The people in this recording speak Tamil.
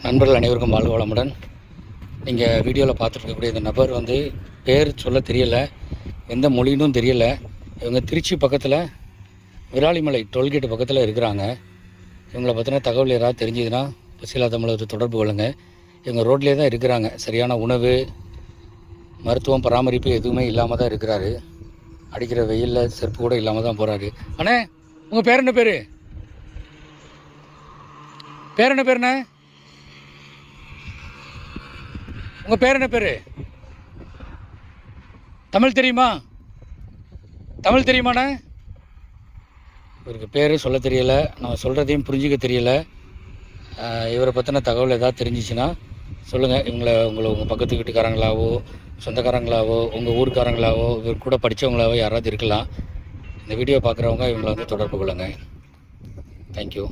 நண்பர்கள் அனைவருக்கும் வாழ்க வளமுடன். நீங்கள் வீடியோவில் பார்த்துருக்கக்கூடிய இந்த நபர் வந்து பேர் சொல்ல தெரியலை, எந்த மொழினும் தெரியலை. இவங்க திருச்சி பக்கத்தில் விராலிமலை டோல்கேட்டு பக்கத்தில் இருக்கிறாங்க. இவங்களை பற்றின தகவல் யாராவது தெரிஞ்சதுன்னா பசிலா தமிழகத்தை தொடர்பு கொள்ளுங்க. இவங்க ரோட்லேயே தான் இருக்கிறாங்க. சரியான உணவு, மருத்துவம், பராமரிப்பு எதுவுமே இல்லாமல் தான் இருக்கிறாரு. அடிக்கிற வெயிலில் செருப்பு கூட இல்லாமல் தான் போகிறாரு. அண்ணே, உங்கள் பேர் என்ன பேர்? பேர் என்ன பேருண்ணே? உங்கள் பேர் என்ன பேர்? தமிழ் தெரியுமா? தமிழ் தெரியுமாண்ணே? இவருக்கு பேர் சொல்ல தெரியலை, நம்ம சொல்கிறதையும் புரிஞ்சிக்க தெரியலை. இவரை பற்றின தகவல் ஏதாவது தெரிஞ்சிச்சுன்னா சொல்லுங்கள். உங்கள் பக்கத்து வீட்டுக்காரங்களாவோ, சொந்தக்காரங்களாவோ, உங்கள் ஊருக்காரங்களாவோ, இவர் கூட படித்தவங்களாவோ யாராவது இருக்கலாம். இந்த வீடியோ பார்க்குறவங்க இவங்களை வந்து தொடர்பு கொள்ளுங்கள். தேங்க்யூ.